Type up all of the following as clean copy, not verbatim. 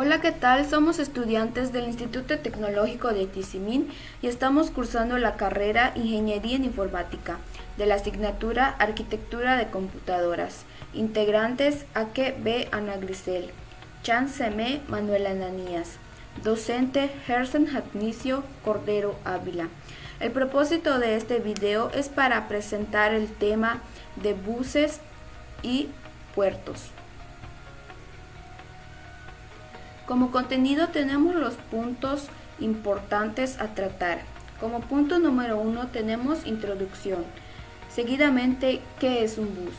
Hola, ¿qué tal? Somos estudiantes del Instituto Tecnológico de Tizimín y estamos cursando la carrera Ingeniería en Informática de la asignatura Arquitectura de Computadoras. Integrantes Ake B. Ana Grisel, Chan Seme Manuel Ananías, docente Gerson Jatnicio Cordero Ávila. El propósito de este video es para presentar el tema de buses y puertos. Como contenido tenemos los puntos importantes a tratar. Como punto número 1 tenemos introducción. Seguidamente, ¿qué es un bus?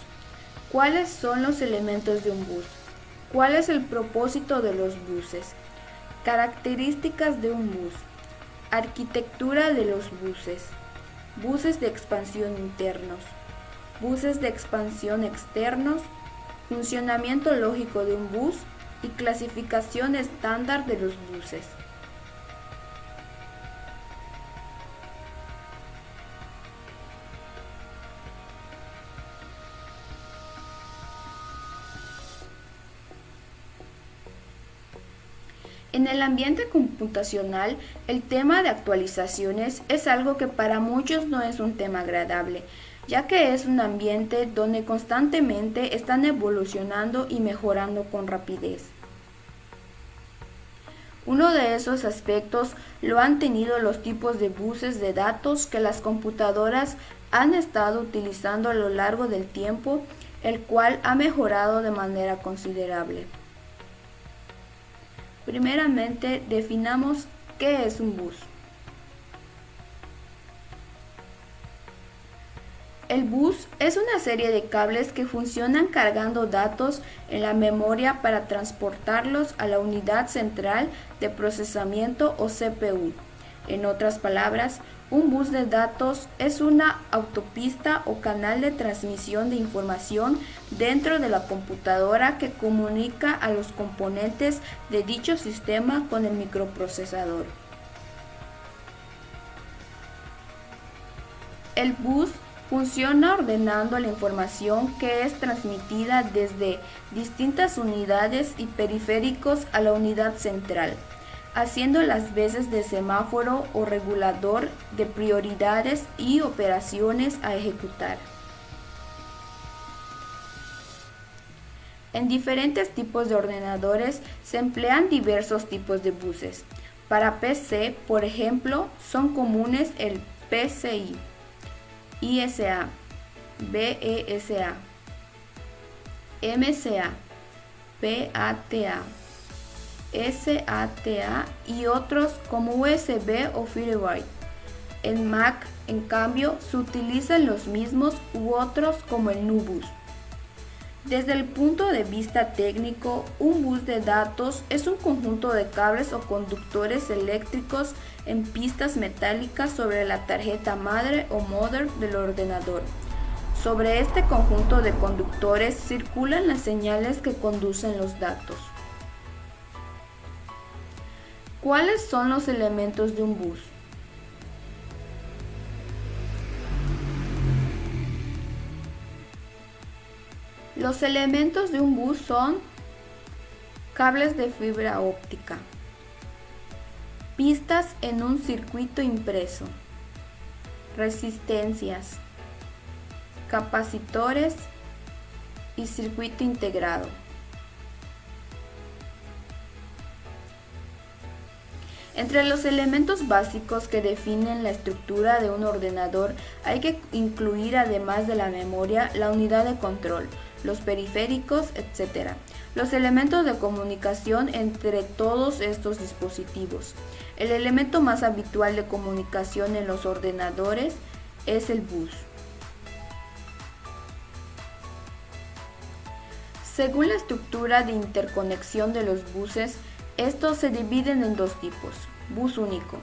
¿Cuáles son los elementos de un bus? ¿Cuál es el propósito de los buses? Características de un bus. Arquitectura de los buses. Buses de expansión internos. Buses de expansión externos. Funcionamiento lógico de un bus y clasificación estándar de los buses. En el ambiente computacional, el tema de actualizaciones es algo que para muchos no es un tema agradable, ya que es un ambiente donde constantemente están evolucionando y mejorando con rapidez. Uno de esos aspectos lo han tenido los tipos de buses de datos que las computadoras han estado utilizando a lo largo del tiempo, el cual ha mejorado de manera considerable. Primeramente, definamos qué es un bus. El bus es una serie de cables que funcionan cargando datos en la memoria para transportarlos a la unidad central de procesamiento o CPU. En otras palabras, un bus de datos es una autopista o canal de transmisión de información dentro de la computadora que comunica a los componentes de dicho sistema con el microprocesador. El bus funciona ordenando la información que es transmitida desde distintas unidades y periféricos a la unidad central, haciendo las veces de semáforo o regulador de prioridades y operaciones a ejecutar. En diferentes tipos de ordenadores se emplean diversos tipos de buses. Para PC, por ejemplo, son comunes el PCI, ISA, BESA, MCA, PATA, SATA y otros como USB o FireWire. En Mac, en cambio, se utilizan los mismos u otros como el NuBus. Desde el punto de vista técnico, un bus de datos es un conjunto de cables o conductores eléctricos en pistas metálicas sobre la tarjeta madre o mother del ordenador. Sobre este conjunto de conductores circulan las señales que conducen los datos. ¿Cuáles son los elementos de un bus? Los elementos de un bus son cables de fibra óptica, pistas en un circuito impreso, resistencias, capacitores y circuito integrado. Entre los elementos básicos que definen la estructura de un ordenador hay que incluir, además de la memoria, la unidad de control, los periféricos, etc. Los elementos de comunicación entre todos estos dispositivos. El elemento más habitual de comunicación en los ordenadores es el bus. Según la estructura de interconexión de los buses, estos se dividen en dos tipos. Bus único.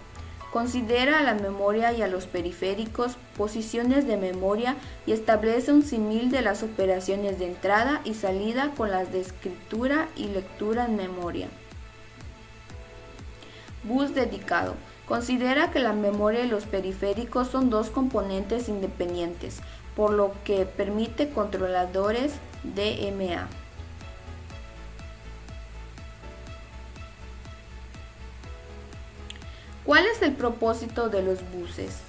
Considera a la memoria y a los periféricos posiciones de memoria y establece un símil de las operaciones de entrada y salida con las de escritura y lectura en memoria. Bus dedicado. Considera que la memoria y los periféricos son dos componentes independientes, por lo que permite controladores DMA. ¿Cuál es el propósito de los buses?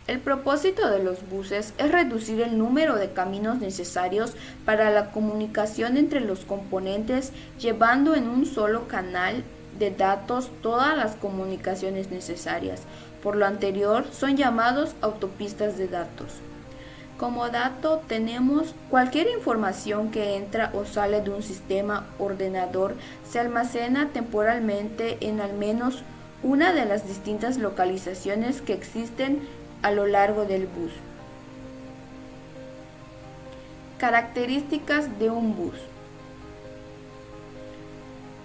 El propósito de los buses es reducir el número de caminos necesarios para la comunicación entre los componentes, llevando en un solo canal de datos todas las comunicaciones necesarias. Por lo anterior, son llamados autopistas de datos. Como dato tenemos cualquier información que entra o sale de un sistema ordenador se almacena temporalmente en al menos una de las distintas localizaciones que existen a lo largo del bus. Características de un bus.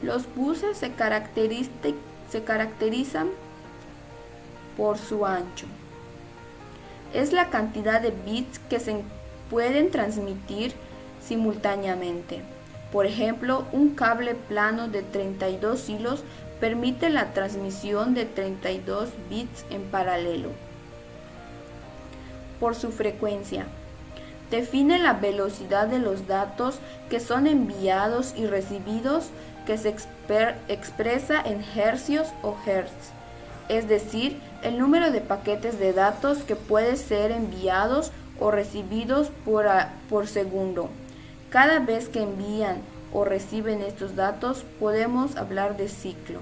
Los buses se caracterizan por su ancho. Es la cantidad de bits que se pueden transmitir simultáneamente. Por ejemplo, un cable plano de 32 hilos permite la transmisión de 32 bits en paralelo. Por su frecuencia. Define la velocidad de los datos que son enviados y recibidos, que se expresa en hercios o hertz, es decir, el número de paquetes de datos que pueden ser enviados o recibidos por segundo. Cada vez que envían o reciben estos datos, podemos hablar de ciclo.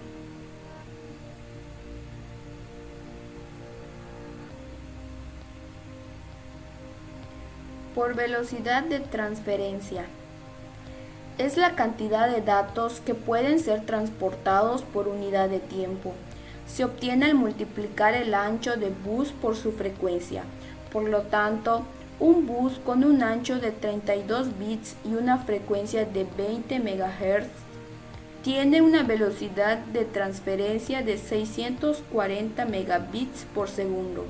Por velocidad de transferencia. Es la cantidad de datos que pueden ser transportados por unidad de tiempo. Se obtiene al multiplicar el ancho de bus por su frecuencia. Por lo tanto, un bus con un ancho de 32 bits y una frecuencia de 20 MHz tiene una velocidad de transferencia de 640 megabits por segundo.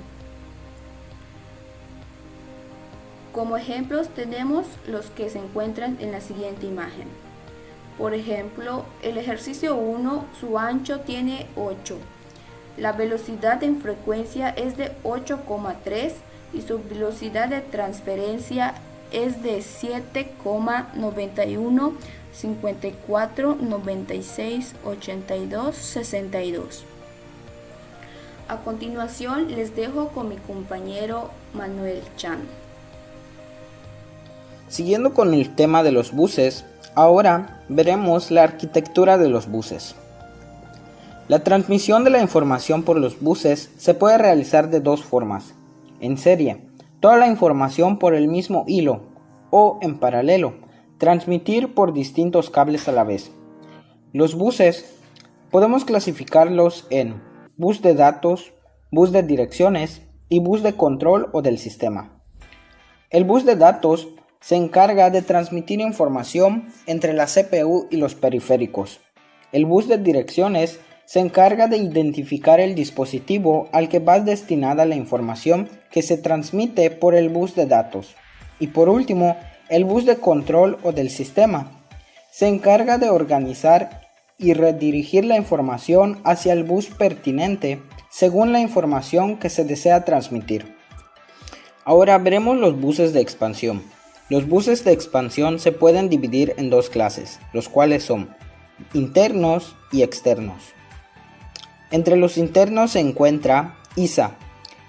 Como ejemplos tenemos los que se encuentran en la siguiente imagen. Por ejemplo, el ejercicio 1, su ancho tiene 8. La velocidad en frecuencia es de 8,3 y su velocidad de transferencia es de 7,91, 54, 96, 82, 62. A continuación les dejo con mi compañero Manuel Chan. Siguiendo con el tema de los buses, ahora veremos la arquitectura de los buses. La transmisión de la información por los buses se puede realizar de dos formas: en serie, toda la información por el mismo hilo, o en paralelo, transmitir por distintos cables a la vez. Los buses podemos clasificarlos en bus de datos, bus de direcciones y bus de control o del sistema. El bus de datos se encarga de transmitir información entre la CPU y los periféricos. El bus de direcciones se encarga de identificar el dispositivo al que va destinada la información que se transmite por el bus de datos. Y por último, el bus de control o del sistema se encarga de organizar y redirigir la información hacia el bus pertinente según la información que se desea transmitir. Ahora veremos los buses de expansión. Los buses de expansión se pueden dividir en dos clases, los cuales son internos y externos. Entre los internos se encuentra ISA.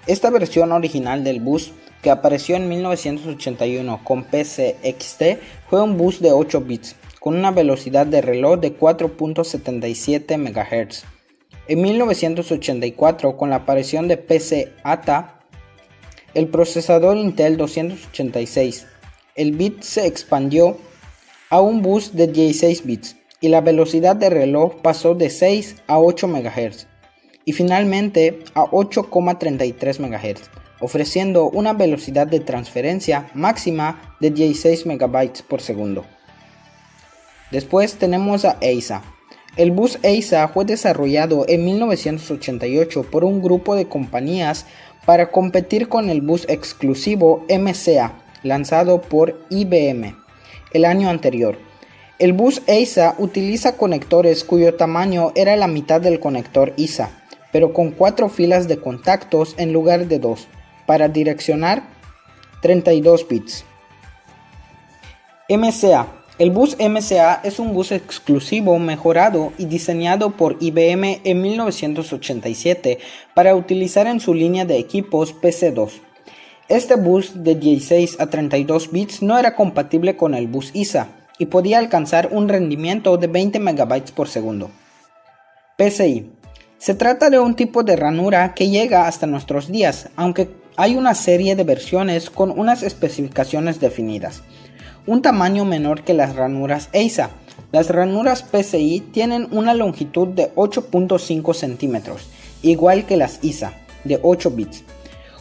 Esta versión original del bus, que apareció en 1981 con PCXT, fue un bus de 8 bits, con una velocidad de reloj de 4.77 MHz. En 1984, con la aparición de PC-ATA, el procesador Intel 286, el bit se expandió a un bus de 16 bits y la velocidad de reloj pasó de 6 a 8 MHz y finalmente a 8,33 MHz, ofreciendo una velocidad de transferencia máxima de 16 MB por segundo. Después tenemos a EISA. El bus EISA fue desarrollado en 1988 por un grupo de compañías para competir con el bus exclusivo MCA, lanzado por IBM el año anterior. El bus EISA utiliza conectores cuyo tamaño era la mitad del conector ISA, pero con 4 filas de contactos en lugar de 2, para direccionar 32 bits. MCA. El bus MCA es un bus exclusivo, mejorado y diseñado por IBM en 1987 para utilizar en su línea de equipos PC2. Este bus de 16 a 32 bits no era compatible con el bus ISA y podía alcanzar un rendimiento de 20 MB por segundo. PCI. Se trata de un tipo de ranura que llega hasta nuestros días, aunque hay una serie de versiones con unas especificaciones definidas. Un tamaño menor que las ranuras EISA. Las ranuras PCI tienen una longitud de 8.5 centímetros, igual que las ISA, de 8 bits,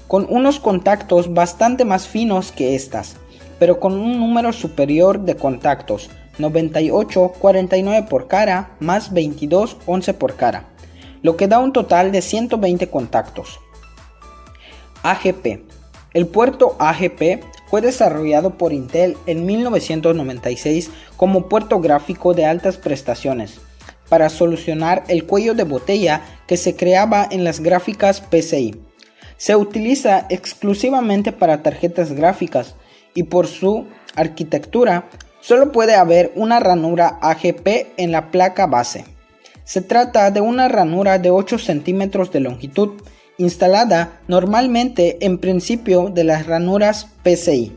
con unos contactos bastante más finos que estas, pero con un número superior de contactos, 98, 49 por cara, más 22, 11 por cara, lo que da un total de 120 contactos. AGP. El puerto AGP fue desarrollado por Intel en 1996 como puerto gráfico de altas prestaciones, para solucionar el cuello de botella que se creaba en las gráficas PCI. Se utiliza exclusivamente para tarjetas gráficas y por su arquitectura solo puede haber una ranura AGP en la placa base. Se trata de una ranura de 8 centímetros de longitud, instalada normalmente en principio de las ranuras PCI.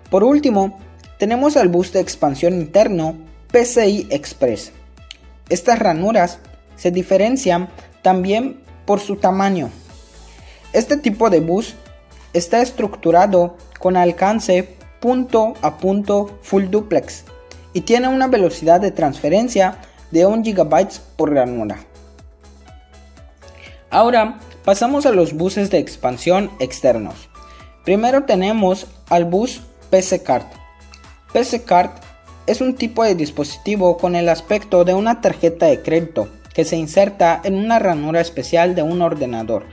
Por último, tenemos al bus de expansión interno PCI Express. Estas ranuras se diferencian también por su tamaño. Este tipo de bus está estructurado con alcance punto a punto full duplex y tiene una velocidad de transferencia de 1 GB por ranura. Ahora pasamos a los buses de expansión externos. Primero tenemos al bus PC Card. PC Card es un tipo de dispositivo con el aspecto de una tarjeta de crédito que se inserta en una ranura especial de un ordenador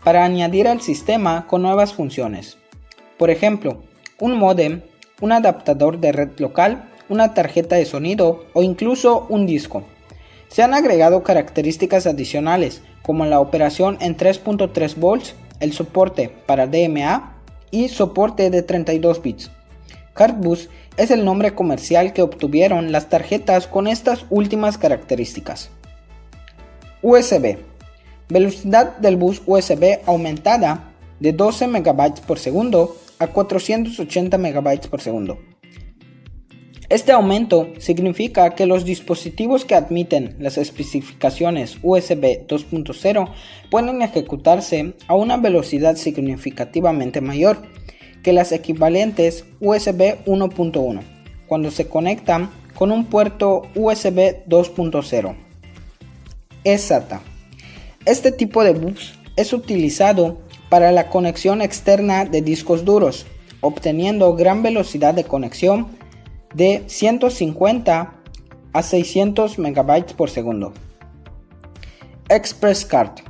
para añadir al sistema con nuevas funciones. Por ejemplo, un módem, un adaptador de red local, una tarjeta de sonido o incluso un disco. Se han agregado características adicionales como la operación en 3.3 volts, el soporte para DMA y soporte de 32 bits. Cardbus es el nombre comercial que obtuvieron las tarjetas con estas últimas características. USB. Velocidad del bus USB aumentada de 12 MB por segundo a 480 MB por segundo. Este aumento significa que los dispositivos que admiten las especificaciones USB 2.0 pueden ejecutarse a una velocidad significativamente mayor que las equivalentes USB 1.1 cuando se conectan con un puerto USB 2.0. eSATA. Este tipo de bus es utilizado para la conexión externa de discos duros, obteniendo gran velocidad de conexión de 150 a 600 MB por segundo. Express Card.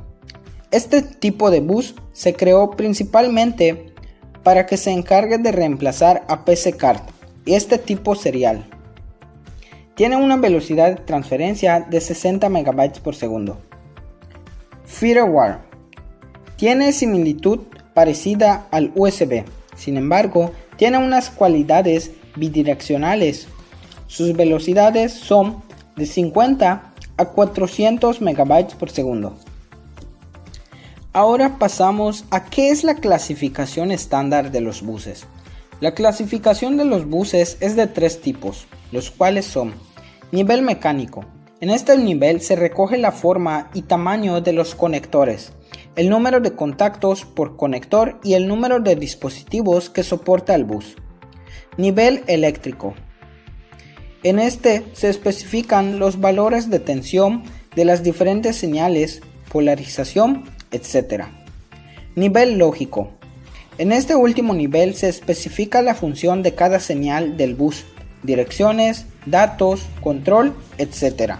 Este tipo de bus se creó principalmente para que se encargue de reemplazar a PC Card y este tipo serial. Tiene una velocidad de transferencia de 60 MB por segundo. FireWire. Tiene similitud parecida al USB, sin embargo, tiene unas cualidades bidireccionales. Sus velocidades son de 50 a 400 MB por segundo. Ahora pasamos a qué es la clasificación estándar de los buses. La clasificación de los buses es de 3 tipos, los cuales son: nivel mecánico. En este nivel se recoge la forma y tamaño de los conectores, el número de contactos por conector y el número de dispositivos que soporta el bus. Nivel eléctrico. En este se especifican los valores de tensión de las diferentes señales, polarización, etc. Nivel lógico. En este último nivel se especifica la función de cada señal del bus, direcciones, datos, control, etc.